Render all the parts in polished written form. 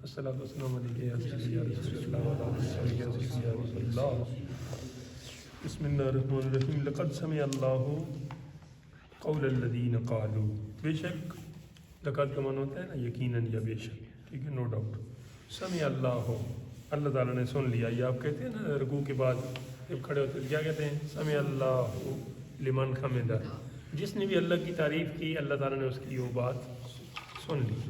الصلاۃ والسلام علیکم یا سیدی یا رسول اللہ وعلی آلہ یا سیدی یا رسول اللہ. بسم اللہ الرحمن الرحیم. لقد سمع اللہ قول الذین قالوا. بے شک لقد کا معنی ہوتا ہے نا یقیناً یا بے شک, ٹھیک ہے, نو ڈاؤٹ. سمع اللہ, اللہ تعالیٰ نے سن لیا. یہ آپ کہتے ہیں نا رکوع کے بعد جب کھڑے ہوتے ہیں کیا کہتے ہیں؟ سمع اللہ لمن حمدہ. جس نے بھی اللہ کی تعریف کی اللہ تعالیٰ نے اس کی وہ بات سن لی,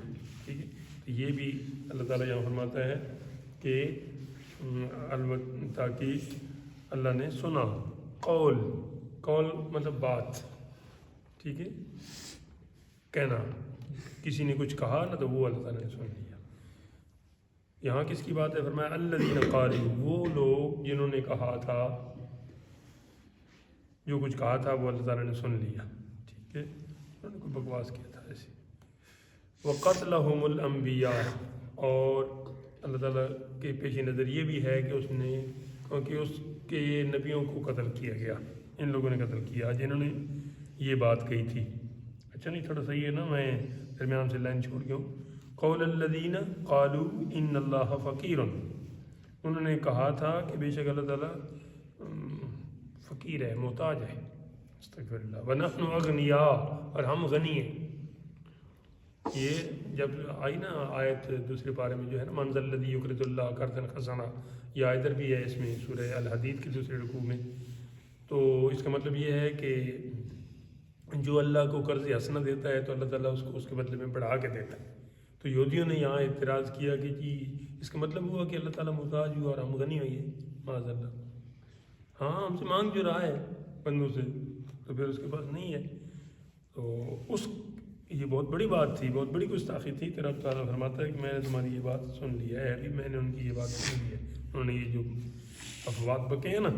ٹھیک ہے. یہ بھی اللہ تعالیٰ یہاں فرماتا ہے کہ البتہ کہ اللہ نے سنا. قول مطلب بات, ٹھیک ہے, کہنا. کسی نے کچھ کہا نا تو وہ اللہ تعالیٰ نے سن لیا. یہاں کس کی بات ہے؟ فرمایا الذین قالوا, وہ لوگ جنہوں نے کہا تھا, جو کچھ کہا تھا وہ اللہ تعالیٰ نے سن لیا, ٹھیک ہے. انہوں نے کوئی بکواس کیا تھا ایسے. وَقَتْلَهُمُ الْأَنْبِيَاءُ, اور اللہ تعالیٰ کے پیش نظر یہ بھی ہے کہ اس کے نبیوں کو قتل کیا گیا. ان لوگوں نے قتل کیا جنہوں نے یہ بات کہی تھی. اچھا نہیں, تھوڑا صحیح ہے نا, میں درمیان سے لائن چھوڑ گیا ہوں. قول الذین قالوا ان اللہ فقیر, انہوں نے کہا تھا کہ بے شک اللہ تعالیٰ فقیر ہے, محتاج ہے. استغفر اللہ. ونحن اغنیاء, اور ہم غنی ہیں. یہ جب آئی نا آیت دوسرے پارے میں جو ہے نا منزل الذی یقرض اللہ قرضا حسنا, یا ادھر بھی ہے اس میں سورہ الحدید کے دوسرے رکوع میں. تو اس کا مطلب یہ ہے کہ جو اللہ کو قرض حسنہ دیتا ہے تو اللہ تعالیٰ اس کو اس کے بدلے میں بڑھا کے دیتا ہے. تو یہودیوں نے یہاں اعتراض کیا کہ جی اس کا مطلب ہوا کہ اللہ تعالیٰ محتاج ہوا اور ہم غنی ہوئے. معاذ اللہ, ہاں ہم سے مانگ جو رہا ہے بندوں سے, تو پھر اس کے پاس نہیں ہے. تو یہ بہت بڑی بات تھی, بہت بڑی گستاخی تھی. پھر اب تعالیٰ فرماتا ہے کہ میں نے تمہاری یہ بات سن لی ہے, ابھی میں نے ان کی یہ بات سن لی ہے. انہوں نے یہ جو افواد بکے ہیں نا,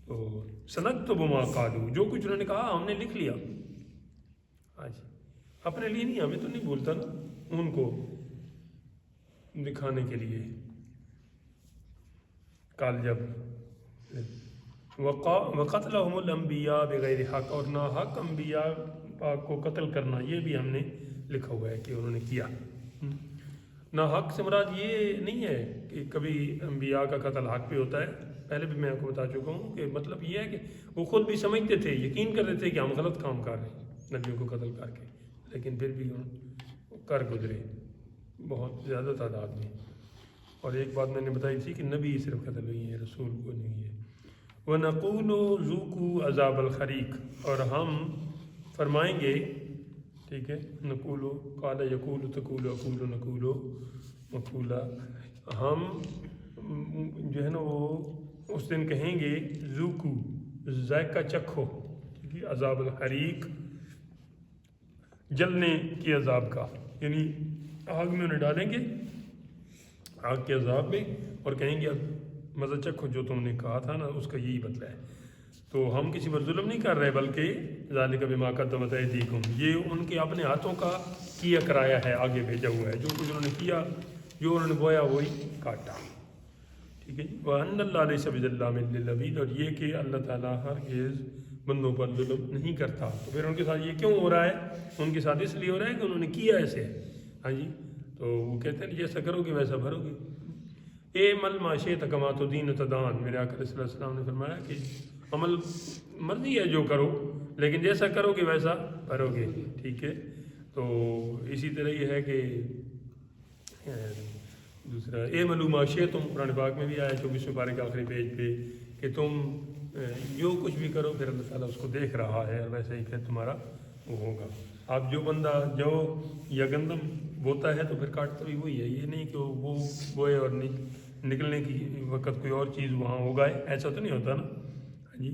تو سنکتب ما قالوا, جو کچھ انہوں نے کہا ہم نے لکھ لیا. آج اپنے لیے نہیں, ہمیں تو نہیں بولتا نا, ان کو دکھانے کے لیے. کال جب وقتلہم الانبیاء بغیر حق, اور ناحق انبیاء پاک کو قتل کرنا, یہ بھی ہم نے لکھا ہوا ہے کہ انہوں نے کیا. ناحق سے مراد یہ نہیں ہے کہ کبھی انبیاء کا قتل حق پہ ہوتا ہے. پہلے بھی میں آپ کو بتا چکا ہوں کہ مطلب یہ ہے کہ وہ خود بھی سمجھتے تھے, یقین کرتے تھے کہ ہم غلط کام کر رہے ہیں نبیوں کو قتل کر کے, لیکن پھر بھی کر گزرے بہت زیادہ تعداد میں. اور ایک بات میں نے بتائی تھی کہ نبی صرف قتل ہوئی ہے, رسول کو نہیں ہے. وَنَقُولُ ذُوقُوا عَذَابَ الْحَرِيقِ, اور ہم فرمائیں گے, ٹھیک ہے. نقولو قال یقول تقول اقول نقولو مقولا, ہم جو ہے نا وہ اس دن کہیں گے ذوقو, ذائقہ چکھو, ٹھیک ہے, عذاب الحریق, جلنے کی عذاب کا, یعنی آگ میں انہیں ڈالیں گے, آگ کے عذاب میں, اور کہیں گے اب مزہ چکھو جو تم نے کہا تھا نا اس کا یہی بدلہ ہے. تو ہم کسی پر ظلم نہیں کر رہے, بلکہ ذالک بما قدمت ایدیکم, یہ ان کے اپنے ہاتھوں کا کیا کرایا ہے, آگے بھیجا ہوا ہے. جو کچھ انہوں نے کیا, جو انہوں نے بویا وہی کاٹا, ٹھیک ہے. وَأَنَّ اللَّهَ لَيْسَ بِظَلَّامٍ لِّلْعَبِيدِ, اور یہ کہ اللہ تعالیٰ ہرگز بندوں پر ظلم نہیں کرتا. تو پھر ان کے ساتھ یہ کیوں ہو رہا ہے؟ ان کے ساتھ اس لیے ہو رہا ہے کہ انہوں نے کیا ایسے. ہاں جی, تو وہ کہتے ہیں جیسا کرو گے ویسا بھرو گے. اے مل ما شئت کما تدین تدان, میرے آقا صلی اللہ علیہ وسلم نے فرمایا کہ عمل مرضی ہے جو کرو, لیکن جیسا کرو گے ویسا بھرو گے, ٹھیک ہے. تو اسی طرح یہ ہے کہ دوسرا اے ملو ما شئتم, قرآن پاک میں بھی آیا 24ویں پارے کے آخری پیج پہ کہ تم جو کچھ بھی کرو پھر اللہ تعالیٰ اس کو دیکھ رہا ہے, اور ویسے ہی پھر تمہارا وہ ہوگا. آپ جو بندہ جو یا گندم بوتا ہے تو پھر کاٹتا بھی وہی ہے, یہ نہیں کہ وہ بوئے اور نکلنے کی وقت کوئی اور چیز وہاں ہوگا, ایسا تو نہیں ہوتا نا. ہاں جی,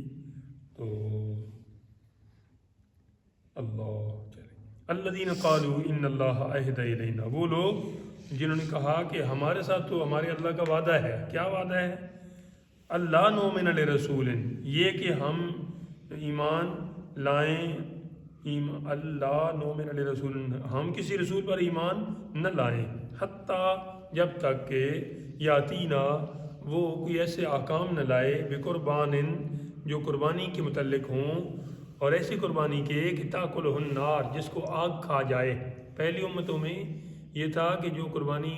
تو اللہ چلے. الذین قالوا ان اللہ عہد الینا, وہ لوگ جنہوں نے کہا کہ ہمارے ساتھ تو ہمارے اللہ کا وعدہ ہے. کیا وعدہ ہے؟ اللہ نؤمن لرسول, یہ کہ ہم ایمان لائیں, اللہ نؤمن لرسول, ہم کسی رسول پر ایمان نہ لائیں, حتیٰ جب تک کہ یاتینا, وہ کوئی ایسے احکام نہ لائے, بقربان, جو قربانی کے متعلق ہوں, اور ایسی قربانی کے کہ تاکلہ النار, جس کو آگ کھا جائے. پہلی امتوں میں یہ تھا کہ جو قربانی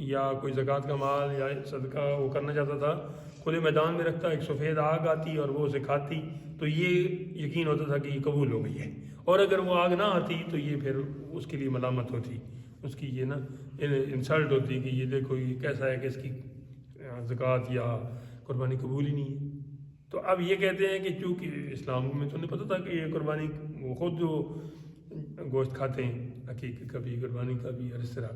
یا کوئی زکوٰۃ کا مال یا صدقہ وہ کرنا چاہتا تھا کھلے میدان میں رکھتا، ایک سفید آگ آتی اور وہ اسے کھاتی تو یہ یقین ہوتا تھا کہ یہ قبول ہو گئی ہے، اور اگر وہ آگ نہ آتی تو یہ پھر اس کے لیے ملامت ہوتی، اس کی یہ نا انسلٹ ہوتی کہ یہ دیکھو یہ کیسا ہے کہ اس کی زکوٰۃ یا قربانی قبول ہی نہیں ہے۔ تو اب یہ کہتے ہیں کہ چونکہ اسلام میں تو نہیں پتہ تھا کہ یہ قربانی وہ خود جو گوشت کھاتے ہیں عقیقے کا بھی قربانی کا بھی اور اس طرح،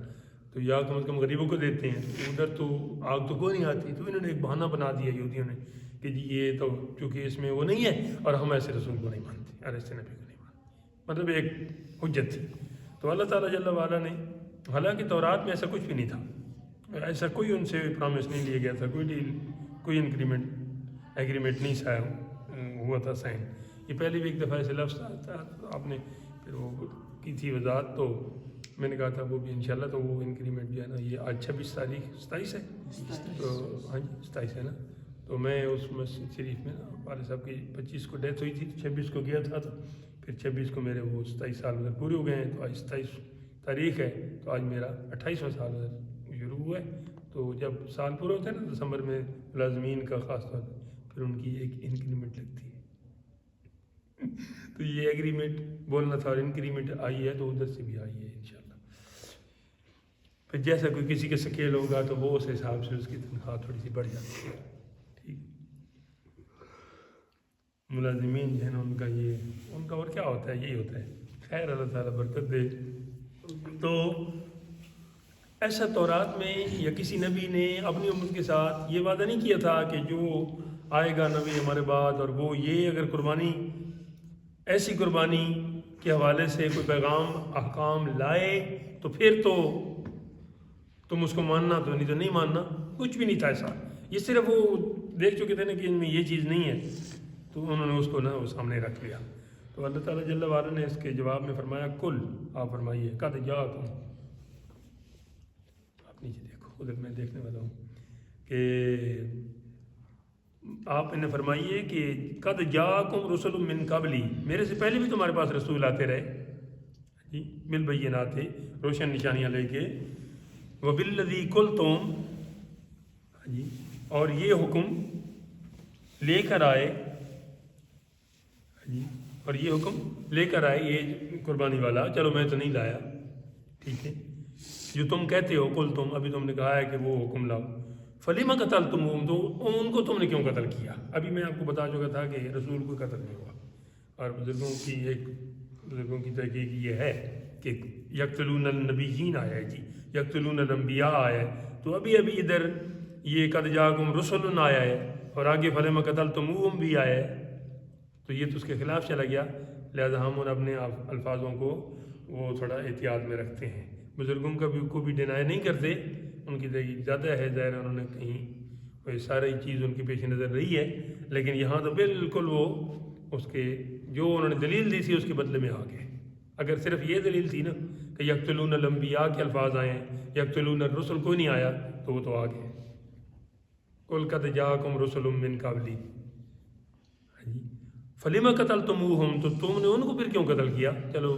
تو یا کم از کم غریبوں کو دیتے ہیں، تو ادھر تو آگ تو کوئی نہیں آتی، تو انہوں نے ایک بہانہ بنا دیا یہودیوں نے کہ جی یہ تو چونکہ اس میں وہ نہیں ہے اور ہم ایسے رسول کو نہیں مانتے اور ایسے نبی کو نہیں مانتے، مطلب ایک حجت تھی۔ تو اللہ تعالیٰ جل وعلا نے، حالانکہ تورات میں ایسا کچھ بھی نہیں تھا، ایسا کوئی ان سے پرامس نہیں لیا گیا تھا، کوئی ڈیل کوئی ایگریمنٹ نہیں ہوا تھا سائن، یہ پہلے بھی ایک دفعہ ایسے لفظ آتا تو آپ نے پھر وہ کی تھی وضاحت، تو میں نے کہا تھا وہ بھی انشاءاللہ تو وہ انکریمنٹ جو ہے نا یہ آج 27 ہے تو ہاں جی 27 ہے نا، تو میں اس مسجد شریف میں نا والد صاحب کی 25 کو ڈیتھ ہوئی تھی، 26 کو گیا تھا، تو پھر 26 کو میرے وہ 27 سال ادھر پورے ہو گئے ہیں، تو آج 27 تاریخ ہے، تو آج میرا 28واں سال ادھر شروع ہوا ہے۔ تو جب سال پورا ہوتا ہے نا دسمبر میں ملازمین کا خاص طور پھر ان کی ایک انکریمنٹ لگتی ہے تو یہ ایگریمنٹ بولنا تھا اور انکریمنٹ آئی ہے تو ادھر سے بھی آئی ہے انشاءاللہ۔ پھر جیسا کوئی کسی کا سکیل ہوگا تو وہ اس حساب سے اس کی تنخواہ تھوڑی سی بڑھ جاتی ہے، ٹھیک۔ ملازمین جو ہے نا ان کا اور کیا ہوتا ہے، یہی ہوتا ہے، خیر اللہ تعالیٰ برکت دے۔ تو ایسا تورات میں یا کسی نبی نے اپنی امت کے ساتھ یہ وعدہ نہیں کیا تھا کہ جو آئے گا نبی ہمارے بعد اور وہ یہ اگر قربانی ایسی قربانی کے حوالے سے کوئی پیغام احکام لائے تو پھر تو تم اس کو ماننا، تو نہیں تو نہیں ماننا، کچھ بھی نہیں تھا ایسا۔ یہ صرف وہ دیکھ چکے تھے نا کہ ان میں یہ چیز نہیں ہے تو انہوں نے اس کو نا وہ سامنے رکھ لیا۔ تو اللہ تعالیٰ جل وعلا نے اس کے جواب میں فرمایا کل، آپ فرمائیے قد جاءکم، آپ نیچے دیکھو ادھر میں دیکھنے والا ہوں کہ آپ انہیں فرمائیے کہ قد جاءکم رسل من قبلی، میرے سے پہلے بھی تمہارے پاس رسول آتے رہے جی، بالبینات، روشن نشانیاں لے کے، وبالذی قلتم، جی، اور یہ حکم لے کر آئے، جی، اور یہ حکم لے کر آئے یہ قربانی والا، چلو میں تو نہیں لایا، ٹھیک ہے، جو تم کہتے ہو قلتم، ابھی تم نے کہا ہے کہ وہ حکم لاؤ، فلم قتلتموہم، تو ان کو تم نے کیوں قتل کیا؟ ابھی میں آپ کو بتا چکا تھا کہ رسول کو قتل نہیں ہوا، اور بزرگوں کی تحقیق یہ ہے کہ یقتلون النبیین آیا ہے، جی، یقتلون الانبیاء آیا ہے، تو ابھی ادھر یہ قد جاءکم رسل آیا ہے اور آگے فلم قتلتموہم بھی آیا ہے، تو یہ تو اس کے خلاف چلا گیا، لہذا ہم اپنے الفاظوں کو وہ تھوڑا احتیاط میں رکھتے ہیں، بزرگوں کا بھی کو بھی ڈینائی نہیں کرتے، ان کی تحقیق زیادہ ہے، ظاہر انہوں نے کہیں ساری چیز ان کی پیش نظر رہی ہے، لیکن یہاں تو بالکل وہ اس کے جو انہوں نے دلیل دی تھی اس کے بدلے میں آ گئے۔ اگر صرف یہ دلیل تھی نا کہ یقتلون الانبیاء کے الفاظ آئے ہیں، یقتلون الرسل کوئی نہیں آیا، تو وہ تو آ گئے، قل قد جاءکم رسل من قبلی، فلم قتلتموہم، تو تم نے ان کو پھر کیوں قتل کیا؟ چلو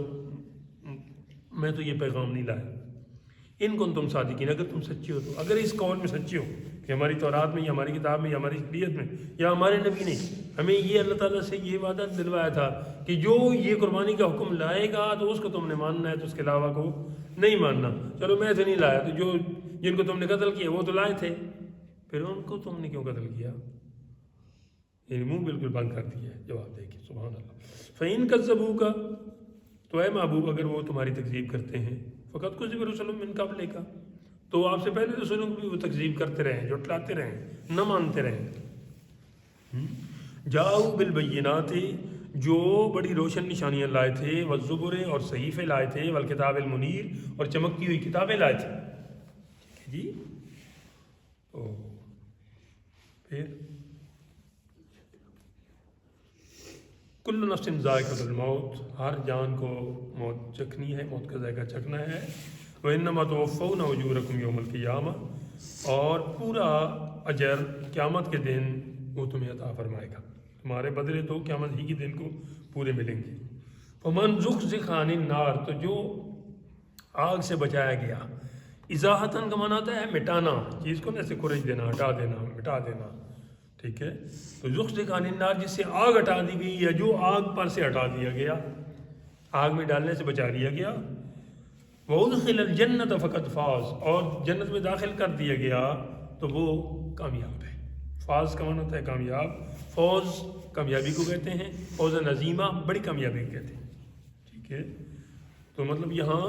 میں تو یہ پیغام نہیں لایا، ان کو تم صادقین، اگر تم سچے ہو تو، اگر اس قول میں سچے ہو کہ ہماری تورات میں یا ہماری کتاب میں یا ہماری شریعت میں یا ہمارے نبی نے ہمیں یہ اللہ تعالیٰ سے یہ وعدہ دلوایا تھا کہ جو یہ قربانی کا حکم لائے گا تو اس کو تم نے ماننا ہے، تو اس کے علاوہ کو نہیں ماننا، چلو میں تو نہیں لایا، تو جو جن کو تم نے قتل کیا وہ تو لائے تھے، پھر ان کو تم نے کیوں قتل کیا؟ یعنی منہ بالکل بند کر دیا ہے، جواب دے کے، سبحان اللہ۔ فَإِن كَذَّبُوكَ، تو اے محبوب اگر وہ تمہاری تکذیب کرتے ہیں، فقط كُذِّبَ رُسُلٌ مِّن قَبْلِكَ، تو آپ سے پہلے رسولوں کو بھی وہ تکذیب کرتے رہے، جھٹلاتے رہے، نہ مانتے رہے۔ جاؤ بالبینات، جو بڑی روشن نشانیاں لائے تھے، والزبر، اور صحیفے لائے تھے، والکتاب المنیر، اور چمکتی ہوئی کتابیں لائے تھے، جی، تو پھر کل نفس ذائقۃ الموت، ہر جان کو موت چکھنی ہے، موت کا ذائقہ چکھنا ہے، وَإِنَّمَا تُوَفَّوْنَ أُجُورَكُمْ يَوْمَ الْقِيَامَةِ، اور پورا اجر قیامت کے دن وہ تمہیں عطا فرمائے گا، تمہارے بدلے تو قیامت ہی کے دن کو پورے ملیں گے۔ فَمَنْ زُحْزِحَ عَنِ النَّارِ، تو جو آگ سے بچایا گیا، ازاحتاً کا معنی آتا ہے مٹانا، چیز کو نا ایسے کھرچ دینا، ہٹا دینا، مٹا دینا، ٹھیک ہے. تو زحزح عن النار جس سے آگ ہٹا دی گئی یا جو آگ پر سے ہٹا دیا گیا، آگ میں ڈالنے سے بچا دیا گیا. وَأُدْخِلَ الْجَنَّةَ فَقَدْ فَازَ، اور جنت میں داخل کر دیا گیا تو وہ کامیاب ہے. فاز کا معنی ہوتا ہے کامیاب، فوز کامیابی کو کہتے ہیں، فوز عظیمہ بڑی کامیابی کو کہتے ہیں، ٹھیک ہے. تو مطلب یہاں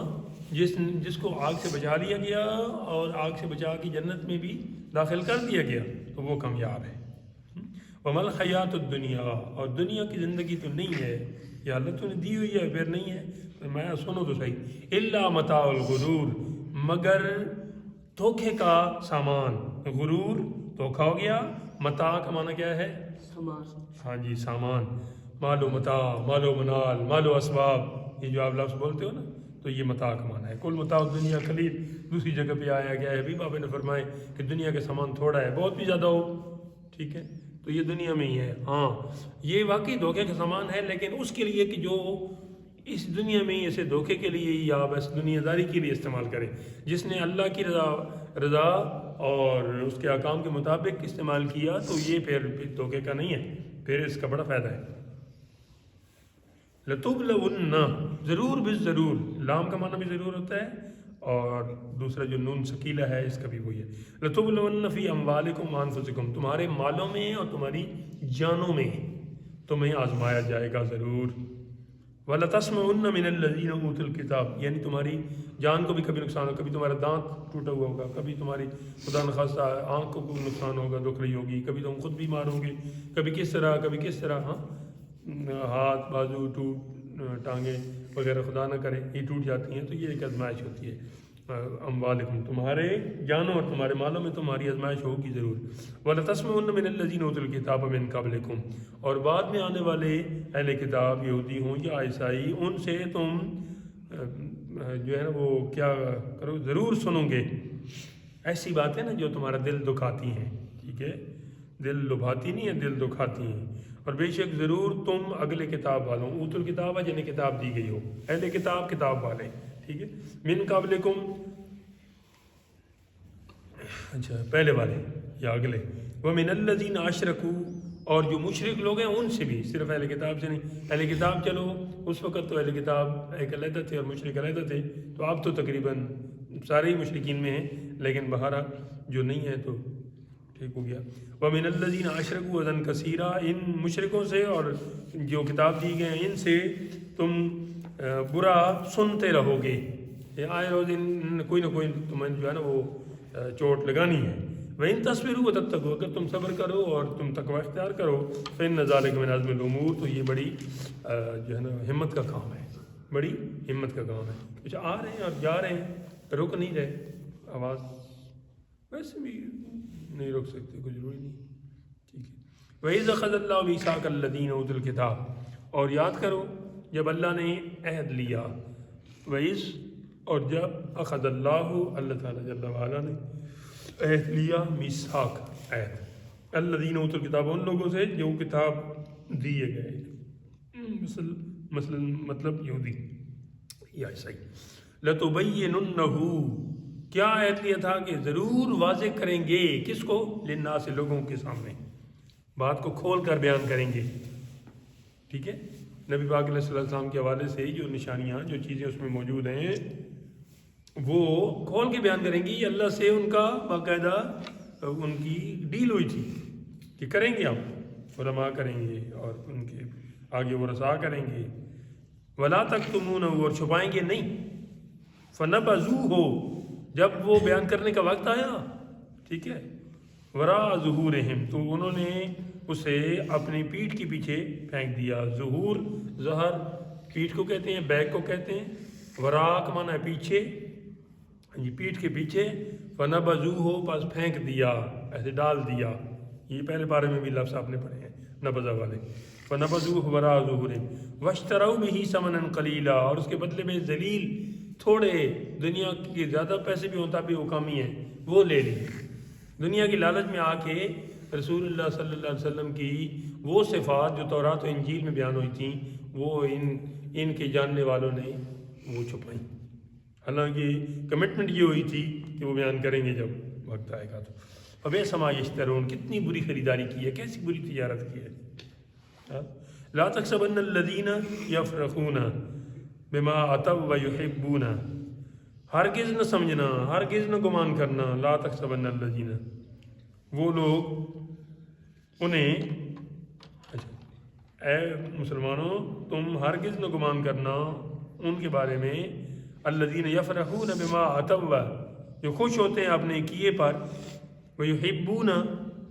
جس کو آگ سے بچا لیا گیا اور آگ سے بچا کے جنت میں بھی داخل کر دیا گیا تو وہ کامیاب ہے. وَمَا الْحَيَاةُ الدُّنْيَا، اور دنیا کی زندگی تو نہیں ہے، یا اللہ تو نے دی ہوئی ہے پھر نہیں ہے، میں سنو تو صحیح، إِلَّا مَتَاعُ الْغُرُورِ، مگر دھوکے کا سامان. غرور دھوکا ہو گیا، متاع کا معنی کیا ہے؟ ہاں جی سامان. مال و متاع، مال و منال، مال و اسباب، یہ جو آپ لفظ بولتے ہو نا تو یہ متاع کا معنی ہے. کل متاع دنیا قلیل، دوسری جگہ پہ آیا گیا ہے حبیب آپ نے فرمائے کہ دنیا کے سامان تھوڑا ہے، بہت بھی زیادہ ہو، ٹھیک ہے، تو یہ دنیا میں ہی ہے. ہاں یہ واقعی دھوکے کا سامان ہے، لیکن اس کے لیے کہ جو اس دنیا میں ہی اسے دھوکے کے لیے یا بس دنیا داری کے لیے استعمال کرے. جس نے اللہ کی رضا اور اس کے احکام کے مطابق استعمال کیا تو یہ پھر دھوکے کا نہیں ہے، پھر اس کا بڑا فائدہ ہے. لَتُبْلَوُنَّ، ضرور بالضرور، لام کا معنی بھی ضرور ہوتا ہے اور دوسرا جو نون ثقیلہ ہے اس کا بھی وہی ہے. لَتُبْلَوُنَّ فِي أَمْوَالِكُمْ وَأَنفُسِكُمْ، تمہارے مالوں میں اور تمہاری جانوں میں تمہیں آزمایا جائے گا ضرور. وَلَتَسْمَعُنَّ مِنَ الَّذِينَ أُوتُوا الْكِتَابَ، یعنی تمہاری جان کو بھی کبھی نقصان ہوگا، کبھی تمہارا دانت ٹوٹا ہوا ہوگا، کبھی تمہاری خدا نخواستہ آنکھ کو نقصان ہوگا، دکھ رہی ہوگی، کبھی تم خود بیمار ہوں گے، کبھی کس طرح کبھی کس طرح، ہاں ہاتھ بازو ٹانگیں وغیرہ خدا نہ کرے یہ ٹوٹ جاتی ہیں، تو یہ ایک آزمائش ہوتی ہے. اموالکم، تمہارے جانوں اور تمہارے مالوں میں تمہاری آزمائش ہوگی ضرور. وَلَتَسْمَعُنَّ مِنَ الَّذِينَ أُوتُوا الْكِتَابَ مِنْ قَبْلِكُمْ، اور بعد میں آنے والے اہل کتاب یہودی ہوں یا عیسائی، ان سے تم جو ہے نا وہ کیا کرو ضرور سنو گے ایسی باتیں نا جو تمہارا دل دکھاتی ہیں، ٹھیک ہے، دل لبھاتی نہیں ہے، دل دکھاتی ہیں. اور بے شک ضرور تم اگلے کتاب والوں، اوت الکتاب ہے جنہیں کتاب دی گئی ہو، اہل کتاب کتاب والے، ٹھیک ہے، من قبلکم، اچھا پہلے والے یا اگلے، ومن الذین اشرکوا، اور جو مشرک لوگ ہیں ان سے بھی، صرف اہل کتاب سے نہیں. اہل کتاب چلو اس وقت تو اہل کتاب ایک علیحدہ تھے اور مشرک علیحدہ تھے، تو آپ تو تقریباً سارے ہی مشرکین میں ہیں، لیکن بہرحال جو نہیں ہے تو ٹھیک ہو گیا. وَمِنَ الَّذِينَ أَشْرَكُوا أَذًى كَثِيرًا، ان مشرکوں سے اور جو کتاب دی گئے ہیں ان سے تم برا سنتے رہو گے. آئے روز کوئی نہ کوئی تمہیں جو ہے نا وہ چوٹ لگانی ہے. وَإِن تَصْبِرُوا وَتَتَّقُوا، اگر تم صبر کرو اور تم تقوی اختیار کرو، فَإِنَّ ذَلِكَ مِنْ عَزْمِ الْأُمُورِ، تو یہ بڑی جو ہے نا ہمت کا کام ہے، بڑی ہمت کا کام ہے. کچھ آ رہے ہیں اور جا رہے ہیں، رک نہیں رہے، آواز ویسے بھی نہیں روک سکتے، کوئی ضروری نہیں، ٹھیک ہے. وَإِذْ أَخَذَ اللَّهُ مِيثَاقَ الَّذِينَ أُوتُوا الْكِتَابَ، اور یاد کرو جب اللہ نے عہد لیا، وَإِذْ، اور جب اخذ اللہ تعالیٰ جل وعلا نے عہد لیا، میثاق عہد، الذین اوتوا الکتاب، ان لوگوں سے جو کتاب دیے گئے، مثلا مطلب یہودی یا عیسائی. لتبیننہ، کیا عہد لیا تھا کہ ضرور واضح کریں گے، کس کو؟ للناس، لوگوں کے سامنے بات کو کھول کر بیان کریں گے، ٹھیک ہے. نبی پاک علیہ السلام کے حوالے سے جو نشانیاں جو چیزیں اس میں موجود ہیں وہ کھول کے بیان کریں گی. یہ اللہ سے ان کا باقاعدہ ان کی ڈیل ہوئی تھی کہ کریں گے، ہم علماء کریں گے اور ان کے آگے وہ رسا کریں گے. ولا تکتمونہ، اور چھپائیں گے نہیں. فنبذوہ، جب وہ بیان کرنے کا وقت آیا، ٹھیک ہے، وراء ظہورہم، تو انہوں نے اسے اپنی پیٹھ کے پیچھے پھینک دیا. ظہور ظہر پیٹھ کو کہتے ہیں، بیک کو کہتے ہیں. وراء کا معنی ہے پیچھے، یہ پیٹھ کے پیچھے. فنبذوہ، پس پھینک دیا، ایسے ڈال دیا. یہ پہلے بارے میں بھی لفظ آپ نے پڑھے ہیں نبذہ والے. فنبذوہ وراء ظہورہم واشتروا بہ ثمنا قلیلا، اور اس کے بدلے میں ذلیل تھوڑے، دنیا کے زیادہ پیسے بھی ہوتا بھی وہ کم ہی ہیں، وہ لے لی. دنیا کی لالچ میں آ کے رسول اللہ صلی اللہ علیہ وسلم کی وہ صفات جو تورات و انجیل میں بیان ہوئی تھیں وہ ان کے جاننے والوں نے وہ چھپائیں. حالانکہ کمٹمنٹ یہ ہوئی تھی کہ وہ بیان کریں گے جب وقت آئے گا. تو اب سما یشترون، کتنی بری خریداری کی ہے، کیسی بری تجارت کی ہے. لا تحسبن الذین یفرحون بما اتوا ویحبون، ہرگز نہ سمجھنا، ہرگز نہ گمان کرنا، لا تحسبن الذین، وہ لوگ انہیں، اے مسلمانوں تم ہرگز نہ گمان کرنا ان کے بارے میں، الذین یفرحون بما اتوا، جو خوش ہوتے ہیں اپنے کیے پر، ویحبون،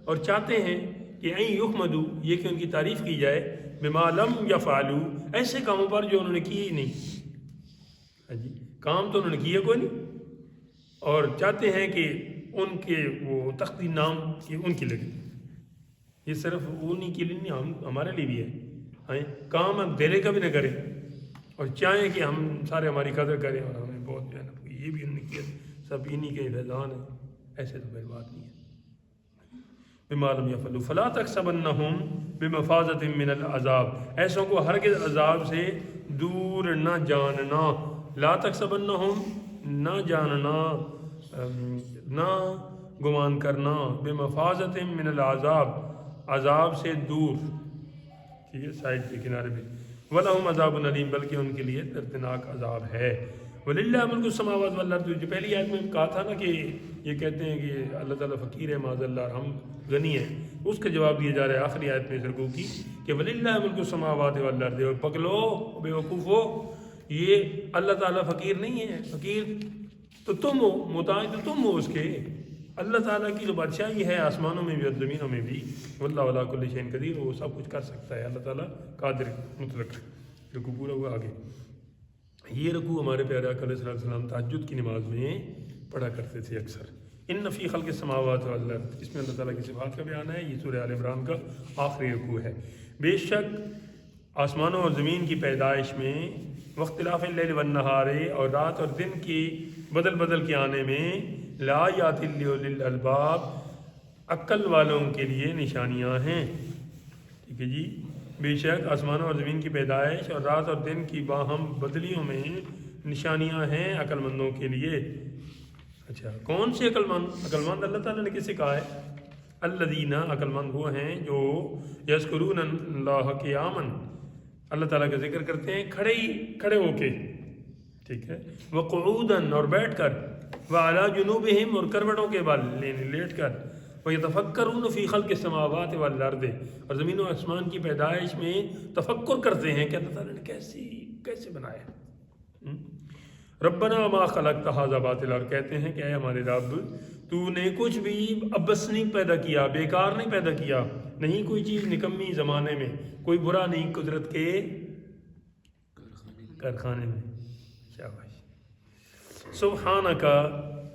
اور چاہتے ہیں کہ این یحمدوا، یہ کہ ان کی تعریف کی جائے، بما لم یفعلوا، ایسے کاموں پر جو انہوں نے کیے ہی نہیں. جی کام تو انہوں نے کیے کوئی نہیں، اور چاہتے ہیں کہ ان کے وہ تختی نام یہ ان کی لگے. یہ صرف انہی کے لیے نہیں، ہمارے لیے بھی ہے. کام ہم دینے کا بھی نہ کریں اور چاہیں کہ ہم سارے ہماری قدر کریں اور ہمیں بہت جو ہے نا یہ بھی انہوں نے کیا، سب انہی کے فیضان ہیں. ایسے تو کوئی بات نہیں ہے. بما لم یفعلوا فلا تحسبنہم بمفازۃ من العذاب، ایسوں کو ہرگز عذاب سے دور نہ جاننا. لا تحسبنہم، نہ جاننا، نہ گمان کرنا، بمفازۃ من العذاب، عذاب سے دور. ٹھیک ہے، سائڈ کے کنارے پہ. وَلَهُمْ عَذَابٌ أَلِيمٌ، بلکہ ان کے لیے دردناک عذاب ہے. وَلِلَّهِ مُلْكُ السَّمَاوَاتِ وَالْأَرْضِ، جو پہلی آیت میں کہا تھا نا کہ یہ کہتے ہیں کہ اللہ تعالیٰ فقیر ہے معاذ اللہ، ہم غنی ہیں، اس کا جواب دیا جا رہا ہے آخری آیت میں رکوع کی کہ وَلِلَّهِ مُلْكُ السَّمَاوَاتِ وَالْأَرْضِ. اور پکلو بے وقوفو، یہ اللہ تعالیٰ فقیر نہیں ہے، فقیر تو تم ہو، محتاج تو تم ہو اس کے. اللہ تعالیٰ کی جو بادشاہی ہے آسمانوں میں بھی اور زمینوں میں بھی، واللہ علی کل شیء قدیر، وہ سب کچھ کر سکتا ہے. اللہ تعالیٰ قادر مطلق. رکوع پورا ہوا آگے. یہ رکوع ہمارے پیارے آقا علیہ السلام تہجد کی نماز میں پڑھا کرتے تھے اکثر. ان فی خلق السماوات والارض، اس میں اللہ تعالیٰ کی صفات کا بیان ہے. یہ سورہ آل عمران کا آخری رکوع ہے. بے شک آسمانوں اور زمین کی پیدائش میں، واختلاف اللیل والنہار، اور رات اور دن کی بدل بدل کے آنے میں، لآیات لأولی الالباب، عقل والوں کے لیے نشانیاں ہیں. ٹھیک ہے جی. بے شک آسمانوں اور زمین کی پیدائش اور رات اور دن کی باہم بدلیوں میں نشانیاں ہیں عقل مندوں کے لیے. اچھا، کون سے عقل مند؟ عقل مند اللہ تعالیٰ نے کسے کہا ہے؟ الذین، عقل مند وہ ہیں جو یذکرون اللہ قیاما، اللہ تعالیٰ کا ذکر کرتے ہیں کھڑے ہو کے. ٹھیک ہے. وقعودا، اور بیٹھ کر، وعلی جنوبہم، اور کروٹوں کے بل لیٹ کر، وَيَتَفَكَّرُونَ فِي خَلْقِ السَّمَاوَاتِ وَالْأَرْضِ، اور زمین و آسمان کی پیدائش میں تفکر کرتے ہیں کہ اللہ تعالیٰ نے کیسے بنایا. ربنا ما خلقت ھذا باطلا، اور کہتے ہیں کہ اے ہمارے رب، تو نے کچھ بھی ابس نہیں پیدا کیا، بیکار نہیں پیدا کیا، نہیں کوئی چیز نکمی زمانے میں، کوئی برا نہیں قدرت کے کارخانے میں. شاباش. سبحانک،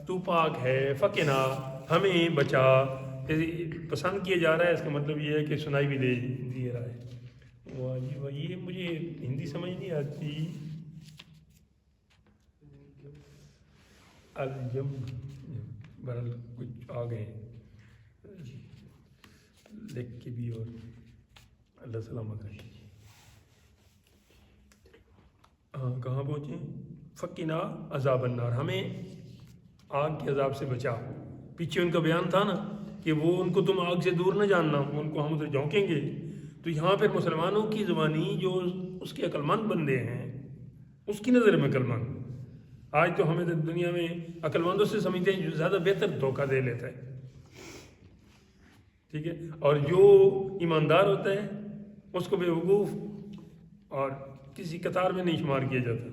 تو پاک ہے، فقنا، ہمیں بچا. پسند کیا جا رہا ہے، اس کا مطلب یہ ہے کہ سنائی بھی دے رہا ہے. واہ جی واہ، یہ مجھے ہندی سمجھ نہیں آتی. الجم برل کچھ آ گئے لکھ کے بھی، اور اللہ سلامت رکھے. ہاں کہاں پہنچے؟ فقنا عذاب النار، ہمیں آگ کے عذاب سے بچا. پیچھے ان کا بیان تھا نا کہ وہ ان کو تم آگ سے دور نہ جاننا، ان کو ہم اسے جھونکیں گے. تو یہاں پھر مسلمانوں کی زبانی جو اس کے عقل مند بندے ہیں، اس کی نظر میں عقل مند. آج تو ہمیں دنیا میں عقل مندوں سے سمجھتے ہیں جو زیادہ بہتر دھوکہ دے لیتا ہے. ٹھیک ہے. اور جو ایماندار ہوتا ہے اس کو بے وقوف اور کسی قطار میں نہیں شمار کیا جاتا.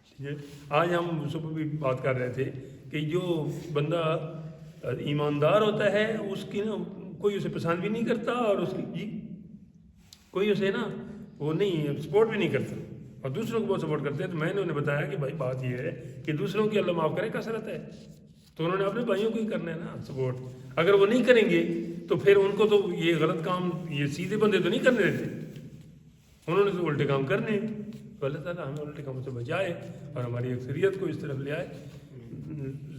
ٹھیک ہے. آج ہم صبح بھی بات کر رہے تھے کہ جو بندہ ایماندار ہوتا ہے اس کی نا کوئی اسے پسند بھی نہیں کرتا، اور اس کی کوئی اسے نا وہ نہیں سپورٹ بھی نہیں کرتا، اور دوسروں کو بہت سپورٹ کرتے ہیں. تو میں نے انہیں بتایا کہ بھائی بات یہ ہے کہ دوسروں کی اللہ معاف کرے کثرت ہے، تو انہوں نے اپنے بھائیوں کو ہی کرنا ہے نا سپورٹ. اگر وہ نہیں کریں گے تو پھر ان کو تو یہ غلط کام، یہ سیدھے بندے تو نہیں کرنے دیتے، انہوں نے تو الٹے کام کرنے. تو اللہ تعالیٰ ہمیں الٹے کاموں سے بچائے اور ہماری اکثریت کو اس طرف لے آئے.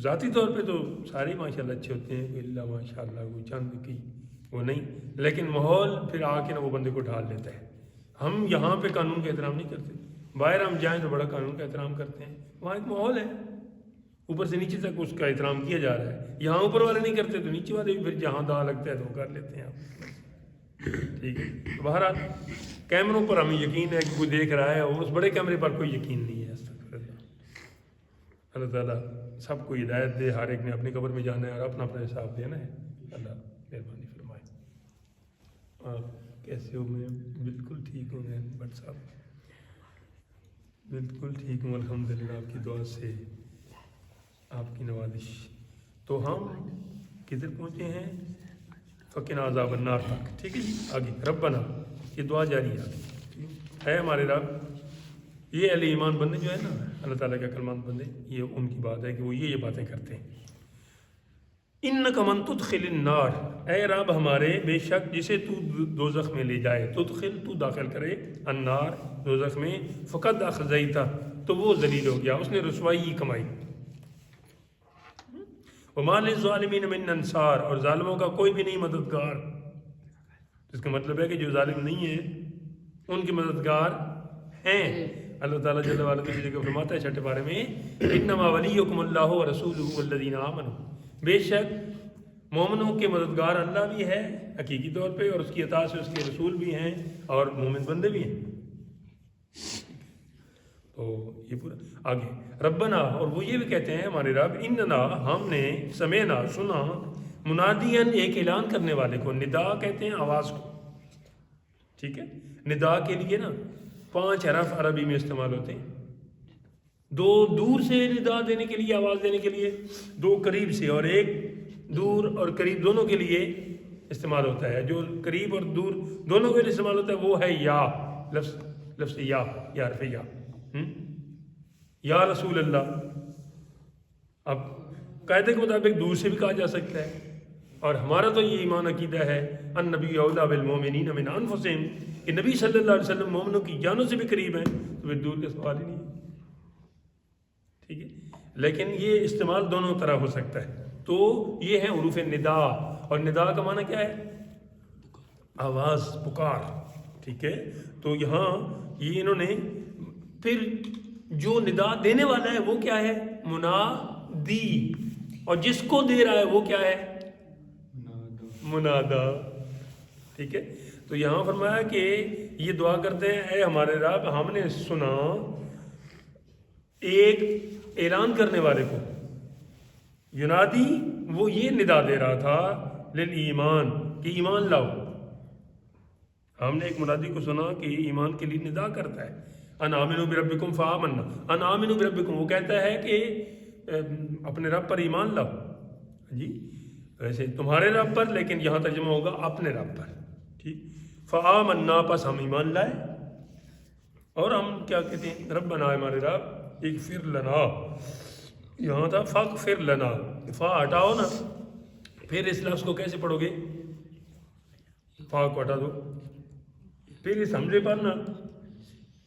ذاتی طور پہ تو سارے ماشاء اللہ اچھے ہوتے ہیں، کوئی اللہ ماشاء اللہ کوئی چند کی وہ نہیں، لیکن ماحول پھر آ کے نا وہ بندے کو ڈھال لیتا ہے. ہم یہاں پہ قانون کا احترام نہیں کرتے، باہر ہم جائیں تو بڑا قانون کا احترام کرتے ہیں، وہاں ایک ماحول ہے، اوپر سے نیچے تک اس کا احترام کیا جا رہا ہے. یہاں اوپر والے نہیں کرتے تو نیچے والے بھی پھر جہاں داں لگتا ہے تو وہ کر لیتے ہیں آپ. ٹھیک ہے، تو بہرحال کیمروں پر ہمیں یقین ہے کہ کوئی دیکھ رہا ہے، اور اس بڑے کیمرے پر کوئی یقین نہیں ہے. اللہ تعالیٰ سب کو ہدایت دے، ہر ایک نے اپنی قبر میں جانا ہے اور اپنا اپنا حساب دینا ہے. اللہ مہربانی فرمائے. آپ کیسے ہو؟ میں بالکل ٹھیک ہوں میں بٹ صاحب، بالکل ٹھیک ہوں الحمدللہ، آپ کی دعا سے، آپ کی نوازش. تو ہم کدھر پہنچے ہیں؟ فقنا عذاب النار تک. ٹھیک ہے جی، آگے ربنا، یہ دعا جاری ہے ہمارے رب. یہ اہل ایمان بندے جو ہے نا، اللہ تعالیٰ کے کلمات بندے، یہ ان کی بات ہے کہ وہ یہ باتیں کرتے ہیں. انک من تدخل النار، اے رب ہمارے بے شک جسے تو دوزخ میں لے جائے، تدخل تو داخل کرے، النار دوزخ میں، فقد اخزیتہ تو وہ ذلیل ہو گیا، اس نے رسوائی کمائی. وما للظالمین من انصار، اور ظالموں کا کوئی بھی نہیں مددگار. اس کا مطلب ہے کہ جو ظالم نہیں ہیں ان کے مددگار ہیں. اللہ تعالیٰ جل وعلا دوسری جگہ فرماتا ہے 6 پارے میں، انما ولیکم اللہ ورسولہ والذین آمنوا، بے شک مومنوں کے مددگار اللہ بھی ہے حقیقی طور پہ، اور اس کی اطاعت سے اس کے رسول بھی ہیں اور مومن بندے بھی ہیں. تو یہ پورا آگے ربنا، اور وہ یہ بھی کہتے ہیں ہمارے رب، اننا ہم نے، سمعنا سنا، منادین ایک اعلان کرنے والے کو، ندا کہتے ہیں آواز کو. ٹھیک ہے، ندا کے لیے نا 5 حرف عربی میں استعمال ہوتے ہیں. 2 دور سے ندا دینے کے لیے، آواز دینے کے لیے، 2 قریب سے، اور 1 دور اور قریب دونوں کے لیے استعمال ہوتا ہے. جو قریب اور دور دونوں کے لیے استعمال ہوتا ہے وہ ہے یا، لفظ یا حرف یا. یا رسول اللہ، اب قاعدے کے مطابق دور سے بھی کہا جا سکتا ہے، اور ہمارا تو یہ ایمان عقیدہ ہے النبی اولیٰ بالمومنین من انفسہم، کہ نبی صلی اللہ علیہ وسلم مومنوں کی جانوں سے بھی قریب ہیں، تو پھر دور کا سوال ہی نہیں ہے. ٹھیک ہے، لیکن یہ استعمال دونوں طرح ہو سکتا ہے. تو یہ ہے حروف ندا، اور ندا کا معنی کیا ہے؟ آواز، پکار. ٹھیک ہے، تو یہاں یہ انہوں نے پھر جو ندا دینے والا ہے وہ کیا ہے؟ منادی، اور جس کو دے رہا ہے وہ کیا ہے؟ منادا. ٹھیک ہے، تو یہاں فرمایا کہ یہ دعا کرتے ہیں، اے ہمارے رب ہم نے سنا ایک اعلان کرنے والے کو، ینادی وہ یہ ندا دے رہا تھا، للایمان کہ ایمان لاؤ. ہم نے ایک منادی کو سنا کہ ایمان کے لیے ندا کرتا ہے، ان آمنوا بربکم فآمنا، ان آمنوا بربکم وہ کہتا ہے کہ اپنے رب پر ایمان لاؤ. جی ویسے تمہارے رب پر، لیکن یہاں ترجمہ ہوگا اپنے رب پر. ٹھیک، فآمنا پس ہم ایمان لائے، اور ہم کیا کہتے ہیں؟ ربنا ہمارے رب اغفر لنا، یہاں تھا فاغفر لنا، فا ہٹاؤ نا، پھر اس لفظ کو کیسے پڑھو گے؟ فا کو ہٹا دو، پھر اس حمزے پر نا،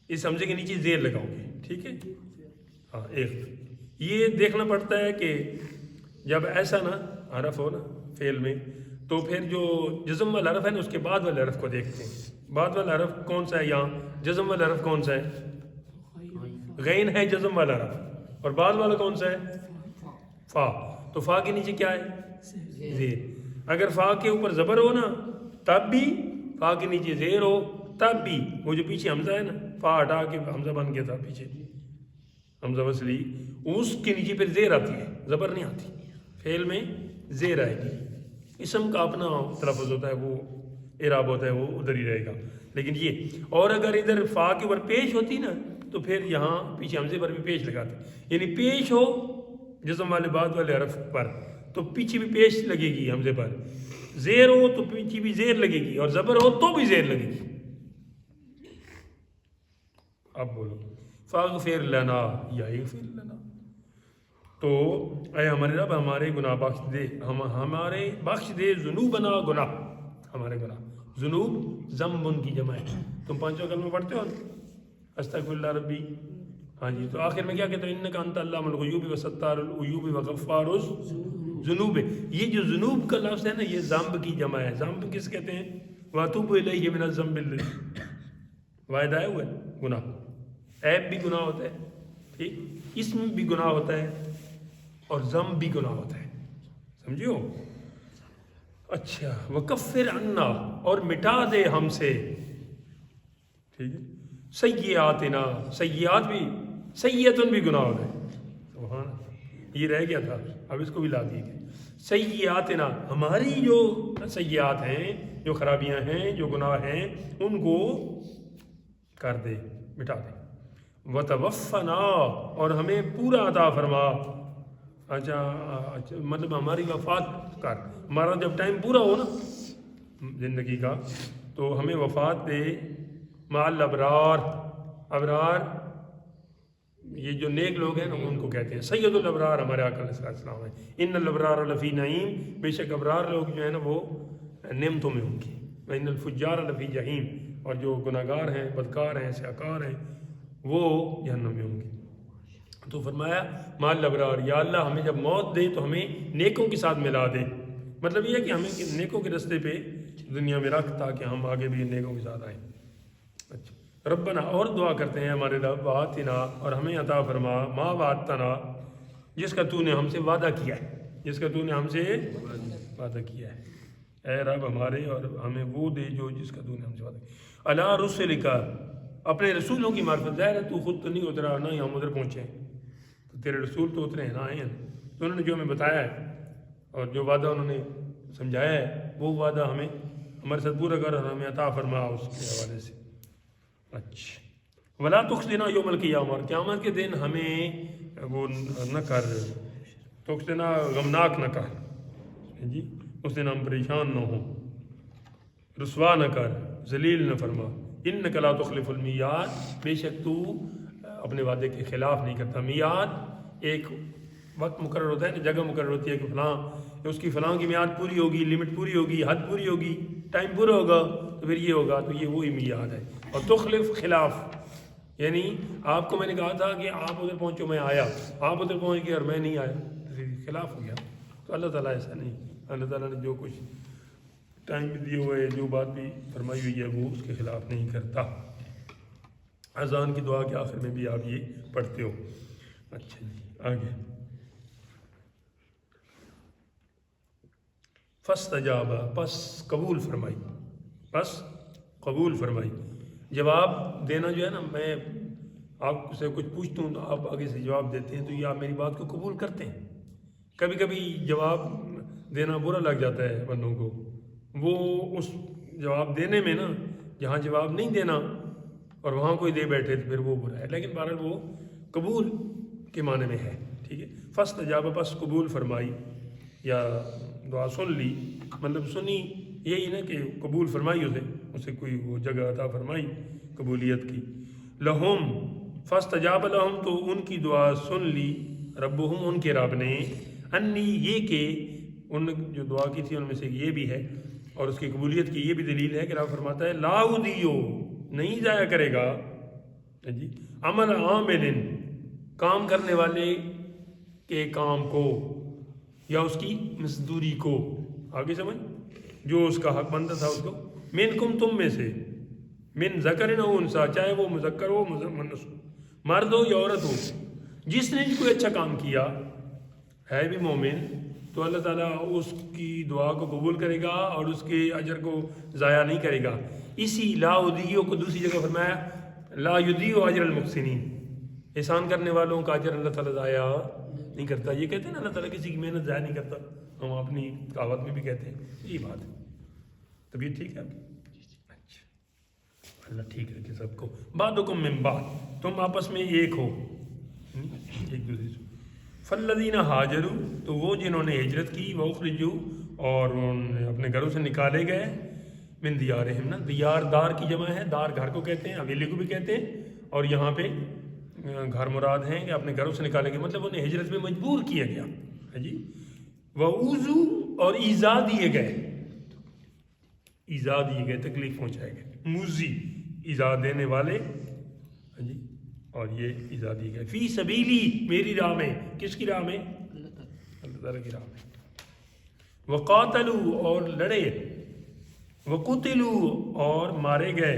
اس حمزے کے نیچے زیر لگاؤ گے. ٹھیک ہے، ہاں ایک یہ دیکھنا پڑتا ہے کہ جب ایسا نا حرف ہو نا فعل میں، تو پھر جو جزم والا حرف ہے نا اس کے بعد والے حرف کو دیکھتے ہیں. بعد والا حرف کون سا ہے؟ یہاں جزم والا حرف کون سا ہے؟ غین ہے جزم والا حرف، اور بعد والا کون سا ہے؟ فا. تو فا کے نیچے کیا ہے؟ زیر. اگر فا کے اوپر زبر ہو نا تب بھی، فا کے نیچے زیر ہو تب بھی، وہ جو پیچھے حمزہ ہے نا، فا ہٹا کے حمزہ بن گیا تھا پیچھے، حمزہ وصلی، اس کے نیچے پھر زیر آتی ہے، زبر نہیں آتی. فعل میں زیر آئے گی، اسم کا اپنا تلفظ ہوتا ہے، وہ اعراب ہوتا ہے، وہ ادھر ہی رہے گا. لیکن یہ، اور اگر ادھر فا کے اوپر پیش ہوتی نا تو پھر یہاں پیچھے حمزے پر بھی پیش لگاتے، یعنی پیش ہو جزم والے بعد والے حرف پر تو پیچھے بھی پیش لگے گی حمزے پر، زیر ہو تو پیچھے بھی زیر لگے گی، اور زبر ہو تو بھی زیر لگے گی. اب بولو فاغفر لنا یا اغفر لنا. تو اے ہمارے رب ہمارے گناہ بخش دے، ہمارے بخش دے ذنوبنا، گناہ ہمارے گناہ. ذنوب ذنب کی جمع ہے. تم 5 کلمے پڑھتے ہو استغفر اللہ ربی، ہاں جی. تو آخر میں کیا کہتے ہیں؟ انک انت علام الغیوب وستار العیوب وغفار الذنوب. یہ جو ذنوب کا لفظ ہے نا یہ ذنب کی جمع ہے. ذنب کس کہتے ہیں؟ واتوب الیہ من الذنب الذی، واحد آئے ہوئے گناہ. عیب بھی گناہ ہوتا ہے، ٹھیک، اسم بھی گناہ ہوتا ہے، اور ذم بھی گناہ ہوتا ہے، سمجھو؟ اچھا، وکفر عنا، اور مٹا دے ہم سے، ٹھیک ہے، سیئاتنا، سیئات بھی، سیئتن بھی گناہ ہوتا ہے، سبحان اللہ، یہ رہ گیا تھا، اب اس کو بھی لا دیے گئے، سیئاتنا، ہماری جو سیئات ہیں، جو خرابیاں ہیں، جو گناہ ہیں، ان کو کر دے، مٹا دے، وتوفنا، اور ہمیں پورا عطا فرما، اچھا مطلب ہماری وفات کر، ہمارا جب ٹائم پورا ہو نا زندگی کا تو ہمیں وفات دے، مع الابرار، ابرار یہ جو نیک لوگ ہیں نا ان کو کہتے ہیں، سید الابرار ہمارے آقا علیہ السلام ہیں، ان الابرار لفی نعیم، بے شک ابرار لوگ جو ہیں نا وہ نعمتوں میں ہوں گے، وان الفجار لفی جہیم، اور جو گناہ گار ہیں، بدکار ہیں، سیاکار ہیں، وہ جہنم میں ہوں گے۔ تو فرمایا مال الابرار، یا اللہ ہمیں جب موت دے تو ہمیں نیکوں کے ساتھ ملا دے، مطلب یہ ہے کہ ہمیں نیکوں کے رستے پہ دنیا میں رکھ تاکہ ہم آگے بھی نیکوں کے ساتھ آئیں۔ اچھا، ربنا، اور دعا کرتے ہیں ہمارے رب، وآتنا، اور ہمیں عطا فرما، ما وعدتنا، جس کا تو نے ہم سے وعدہ کیا ہے، جس کا تو نے ہم سے وعدہ کیا ہے، اے رب ہمارے، اور ہمیں وہ دے جو جس کا تو نے ہم سے وعدہ کیا، علی رسلک، اپنے رسولوں کی معرفت، ظاہر ہے تو خود تو نہیں اترا، نہ ہی ہم ادھر پہنچے ہیں، تو تیرے رسول تو اترے ہیں، نہ آئے ہیں، تو انہوں نے جو ہمیں بتایا ہے اور جو وعدہ انہوں نے سمجھایا ہے وہ وعدہ ہمیں ہمارے ساتھ پورا کر، اور ہمیں عطا فرما اس کے حوالے سے۔ اچھا، ولا تخزنا یوم القیامہ، اور قیامت کے دن ہمیں وہ نہ کر، تخزنا غمناک نہ کر، جی اس دن ہم پریشان نہ ہوں، رسوا نہ کر، ذلیل نہ فرما، انک لا تخلف المیعاد، بے شک تو اپنے وعدے کے خلاف نہیں کرتا۔ میعاد ایک وقت مقرر ہوتا ہے، جگہ مقرر ہوتی ہے کہ فلاں اس کی فلاں کی میعاد پوری ہوگی، لمٹ پوری ہوگی، حد پوری ہوگی، ٹائم پورا ہوگا تو پھر یہ ہوگا، تو یہ وہی میعاد ہے۔ اور تخلف خلاف، یعنی آپ کو میں نے کہا تھا کہ آپ ادھر پہنچو، میں آیا، آپ ادھر پہنچ گئے اور میں نہیں آیا، تو پھر خلاف ہو گیا۔ تو اللہ تعالیٰ ایسا نہیں، اللہ تعالیٰ نے جو کچھ ٹائم بھی دیے ہوئے، جو بات بھی فرمائی ہوئی ہے وہ اس کے خلاف نہیں کرتا۔ اذان کی دعا کے آخر میں بھی آپ یہ پڑھتے ہو۔ اچھا جی، آگے، فاستجاب، پس قبول فرمائی، پس قبول فرمائی، جواب دینا جو ہے نا، میں آپ سے کچھ پوچھتا ہوں تو آپ آگے سے جواب دیتے ہیں، تو یہ آپ میری بات کو قبول کرتے ہیں۔ کبھی کبھی جواب دینا برا لگ جاتا ہے بندوں کو، وہ اس جواب دینے میں نا، جہاں جواب نہیں دینا اور وہاں کوئی دے بیٹھے تو پھر وہ برا ہے، لیکن بہرحال وہ قبول کے معنی میں ہے، ٹھیک ہے۔ فاستجاب، پس قبول فرمائی، یا دعا سن لی، مطلب سنی یہی نا کہ قبول فرمائی، اسے کوئی وہ جگہ عطا فرمائی قبولیت کی۔ لہم، فاستجاب لہم، تو ان کی دعا سن لی، ربہم، ان کے رب نے، انی، یہ کہ ان جو دعا کی تھی ان میں سے یہ بھی ہے، اور اس کی قبولیت کی یہ بھی دلیل ہے کہ رب فرماتا ہے لا اضیع، نہیں ضائع کرے گا، جی، عمل عامل، کام کرنے والے کے کام کو، یا اس کی مزدوری کو، آگے سمجھ، جو اس کا حق بنتا تھا اس کو، منکم، تم میں سے، من ذکر او انثی، چاہے وہ مذکر ہو مؤنث ہو، مرد ہو یا عورت ہو، جس نے کوئی اچھا کام کیا ہے بھی مومن، تو اللہ تعالیٰ اس کی دعا کو قبول کرے گا اور اس کے اجر کو ضائع نہیں کرے گا۔ اسی لا اضیع کو دوسری جگہ فرمایا لا یضیع اجر المحسنین، احسان کرنے والوں کا اجر اللہ تعالیٰ ضائع نہیں کرتا۔ یہ کہتے ہیں نا اللہ تعالیٰ کسی کی محنت ضائع نہیں کرتا، ہم اپنی کہاوت میں بھی کہتے ہیں، یہی بات ہے۔ طبیعت ٹھیک ہے آپ کی؟ اچھا، اللہ ٹھیک رکھے سب کو۔ بعضکم من بعض، تم آپس میں ایک ہو، ایک دوسرے سے۔ فالذین ہاجروا، تو وہ جنہوں نے ہجرت کی، واخرجوا، اور انہوں نے اپنے گھروں سے نکالے گئے، من دیارہم، نا دیار دار کی جمع ہے، دار گھر کو کہتے ہیں، حویلی کو بھی کہتے ہیں، اور یہاں پہ گھر مراد ہیں کہ اپنے گھروں سے نکالے گئے، مطلب انہیں ہجرت میں مجبور کیا گیا ہے جی۔ وَأُوذُوا، اور ایذا دیے گئے، ایذا دیے گئے، تکلیف پہنچائے گئے، موذی، ایذا دینے والے، جی، اور یہ ایذا دیے گئے، فی سبیلی، میری راہ میں، کس کی راہ میں؟ اللہ تعالیٰ کی راہ میں۔ وقاتلوا، اور لڑے، وقتلوا، اور مارے گئے،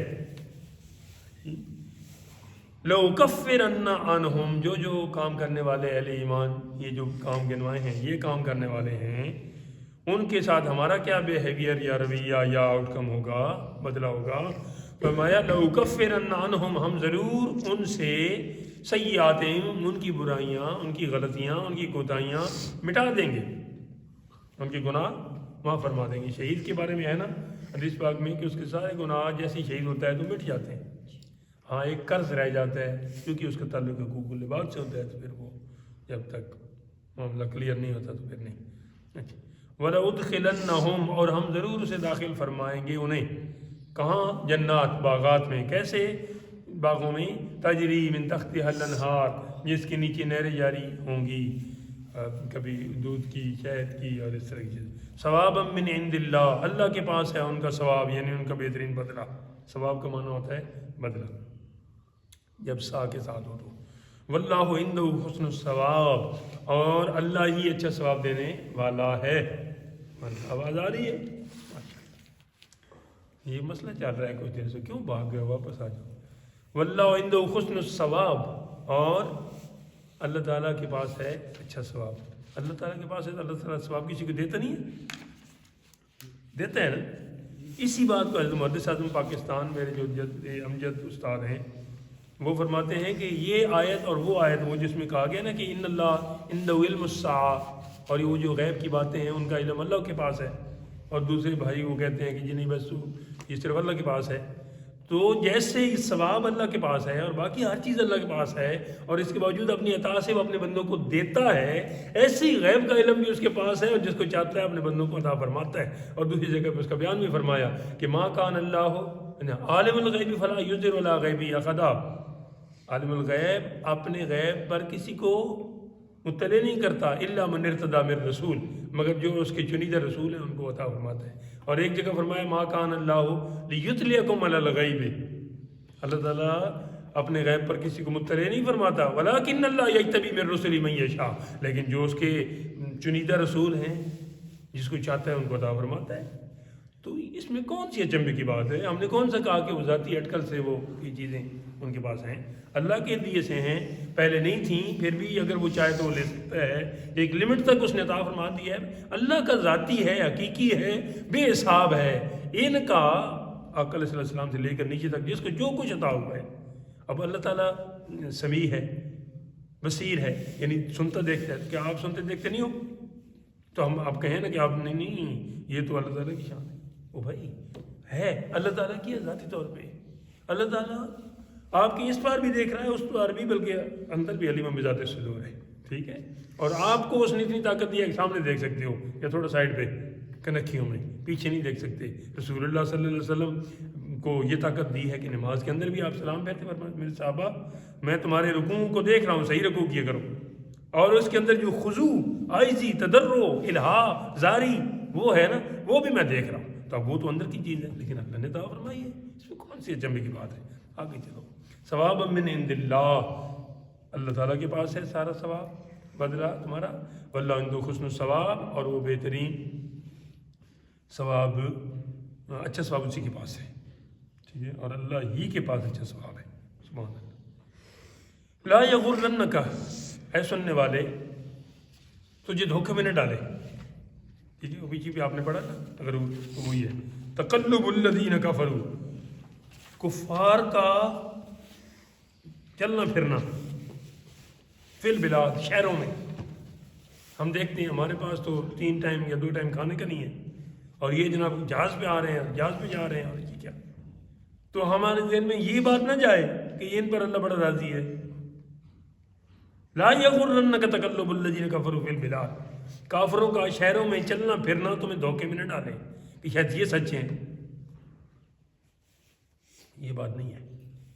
لَأُكَفِّرَنَّ عَنْهُمْ، جو کام کرنے والے اہل ایمان یہ جو کام گنوائے ہیں یہ کام کرنے والے ہیں، ان کے ساتھ ہمارا کیا بیہیویئر یا رویہ یا آؤٹ کم ہوگا، بدلہ ہوگا. فرمایا لَأُكَفِّرَنَّ عَنْهُمْ، ہم ضرور ان سے سیئاتہم، ان کی برائیاں، ان کی غلطیاں، ان کی کوتاہیاں مٹا دیں گے، ان کے گناہ معاف فرما دیں گے. شہید کے بارے میں ہے نا حدیث پاک میں کہ اس کے سارے گناہ جیسے ہی شہید ہوتا ہے تو مٹ جاتے ہیں. ہاں ایک قرض رہ جاتا ہے کیونکہ اس کا تعلق حقوق العباد سے ہوتا ہے، تو پھر وہ جب تک معاملہ کلیئر نہیں ہوتا تو پھر نہیں. اچھا وَلَأُدْخِلَنَّهُمْ، اور ہم ضرور اسے داخل فرمائیں گے انہیں، کہاں؟ جنات، باغات میں. کیسے باغوں میں؟ تجری من تحتها الانہار، جس کے نیچے نہریں جاری ہوں گی، کبھی دودھ کی، شہد کی اور اس طرح کی چیز. ثوابا من عند اللہ، اللہ کے پاس ہے ان کا ثواب، یعنی ان کا بہترین بدلہ. ثواب کا معنی ہوتا ہے بدلہ جب سا کے ساتھ ہو تو. واللہ عنہ حسن الثواب، اور اللہ ہی اچھا ثواب دینے والا ہے. آواز آ رہی ہے؟ یہ مسئلہ چل رہا ہے کچھ دیر سے، کیوں بھاگ گئے؟ واپس آ جاؤ. واللہ عنہ حسن الثواب، اور اللہ تعالیٰ کے پاس ہے اچھا ثواب. اللہ تعالیٰ کے پاس ہے تو اللہ تعالیٰ ثواب کسی کو دیتا نہیں ہے؟ دیتا ہے نا. اسی بات کو حضرت محدث اعظم پاکستان میرے جو امجد استاد ہیں وہ فرماتے ہیں کہ یہ آیت اور وہ آیت، وہ جس میں کہا گیا نا کہ ان اللہ عنده علم الساعہ، اور وہ جو غیب کی باتیں ہیں ان کا علم اللہ کے پاس ہے، اور دوسرے بھائی وہ کہتے ہیں کہ جی نہیں بس یہ صرف اللہ کے پاس ہے. تو جیسے ثواب اللہ کے پاس ہے اور باقی ہر چیز اللہ کے پاس ہے، اور اس کے باوجود اپنی عطا سے وہ اپنے بندوں کو دیتا ہے، ایسے ہی غیب کا علم بھی اس کے پاس ہے، اور جس کو چاہتا ہے اپنے بندوں کو عطا فرماتا ہے. اور دوسری جگہ پہ اس کا بیان بھی فرمایا کہ ما کان اللہ عالم الغیب فلا یظہر علی غیبہ احدا، عالم الغیب اپنے غیب پر کسی کو مطلع نہیں کرتا، الا من ارتضی من رسول، مگر جو اس کے چنیدہ رسول ہیں ان کو عطا فرماتا ہے. اور ایک جگہ فرمایا ما کان اللہ لیطلعکم علی الغیب، اللہ تعالیٰ اپنے غیب پر کسی کو مطلع نہیں فرماتا، ولکن اللہ یجتبی من رسلہ من یشاء، لیکن جو اس کے چنیدہ رسول ہیں جس کو چاہتا ہے ان کو عطا فرماتا ہے. تو اس میں کون سی اچنبے کی بات ہے؟ ہم نے کون سا کہا کہ وہ ذاتی اٹکل سے وہ یہ چیزیں ان کے پاس ہیں؟ اللہ کے دیے سے ہیں، پہلے نہیں تھیں، پھر بھی اگر وہ چاہے تو وہ لے سکتا ہے. ایک لمٹ تک اس نے عطا فرما دیا ہے. اللہ کا ذاتی ہے، حقیقی ہے، بے حساب ہے. ان کا آقا علیہ السلام سے لے کر نیچے تک جس کو جو کچھ عطا ہوا ہے. اب اللہ تعالیٰ سمیع ہے، بصیر ہے، یعنی سنتا دیکھتا ہے. کیا آپ سنتے دیکھتے نہیں ہو؟ تو ہم آپ کہیں نا کہ آپ نہیں یہ تو اللہ تعالیٰ کی شان ہے. وہ بھائی ہے، اللہ تعالیٰ کی ہے ذاتی طور پہ. اللہ تعالیٰ آپ کی اس پار بھی دیکھ رہا ہے، اس پار بھی، بلکہ اندر بھی علیم بذات الصدور ہے. ٹھیک ہے؟ اور آپ کو اس نے اتنی طاقت دی ہے کہ سامنے دیکھ سکتے ہو یا تھوڑا سائڈ پہ کنکھیوں میں، پیچھے نہیں دیکھ سکتے. رسول اللہ صلی اللہ علیہ وسلم کو یہ طاقت دی ہے کہ نماز کے اندر بھی آپ سلام پھیرتے فرماتے میرے صحابہ میں تمہارے رکوع کو دیکھ رہا ہوں، صحیح رکوع کیا کرو، اور اس کے اندر جو خضوع، عاجزی، تضرع، الہا، زاری وہ ہے نا، وہ بھی میں دیکھ رہا ہوں. تو اب وہ تو اندر کی چیز ہے، لیکن اللہ نے عطا فرمائی ہے، اس میں کون سی اچنبے کی بات ہے؟ آگے چلو. ثواب من عند اللہ، اللہ تعالیٰ کے پاس ہے سارا ثواب، بدلہ تمہارا. واللہ عنده حسن الثواب، اور وہ بہترین ثواب، اچھا ثواب اسی کے پاس ہے. ٹھیک ہے؟ اور اللہ ہی کے پاس اچھا ثواب ہے. سبحان اللہ. لا یغرنک، اے سننے والے تجھے دھوکے میں نہ ڈالے. ٹھیک ہے؟ وہ پیچھے بھی آپ نے پڑھا نا، اگر وہی ہے تقلب الذین کفروا، کفار کا چلنا پھرنا فی البلاد، شہروں میں. ہم دیکھتے ہیں ہمارے پاس تو 3 ٹائم یا 2 ٹائم کھانے کا نہیں ہے، اور یہ جناب جہاز پہ آ رہے ہیں، جہاز پہ جا رہے ہیں، اور یہ کیا؟ تو ہمارے ذہن میں یہ بات نہ جائے کہ ان پر اللہ بڑا راضی ہے. لا یغرنک تقلب الذین کفروا فی البلاد، کافروں کا شہروں میں چلنا پھرنا تمہیں دھوکے میں نہ ڈالے کہ شاید یہ سچ ہیں. یہ بات نہیں ہے،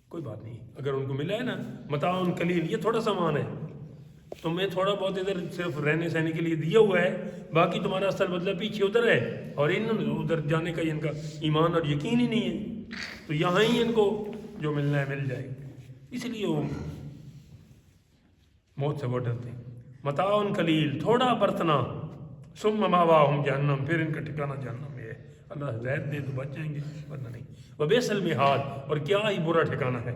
کوئی بات نہیں. اگر ان کو ملا ہے نا متاع قلیل، یہ تھوڑا سامان ہے، تمہیں تھوڑا بہت ادھر صرف رہنے سہنے کے لیے دیا ہوا ہے، باقی تمہارا اصل بدلہ پیچھے ادھر ہے، اور ان ادھر جانے کا ان کا ایمان اور یقین ہی نہیں ہے. تو یہاں ہی ان کو جو ملنا ہے مل جائے، اس لیے وہ موت سے وہ ڈرتے ہیں. متاع قلیل، تھوڑا برتنا، ثم مأواہم جہنم، پھر ان کا ٹھکانہ جہنم ہے. اللہ ہدایت دے تو بچ جائیں گے، ورنہ نہیں. وبئس المہاد، اور کیا ہی برا ٹھکانہ ہے.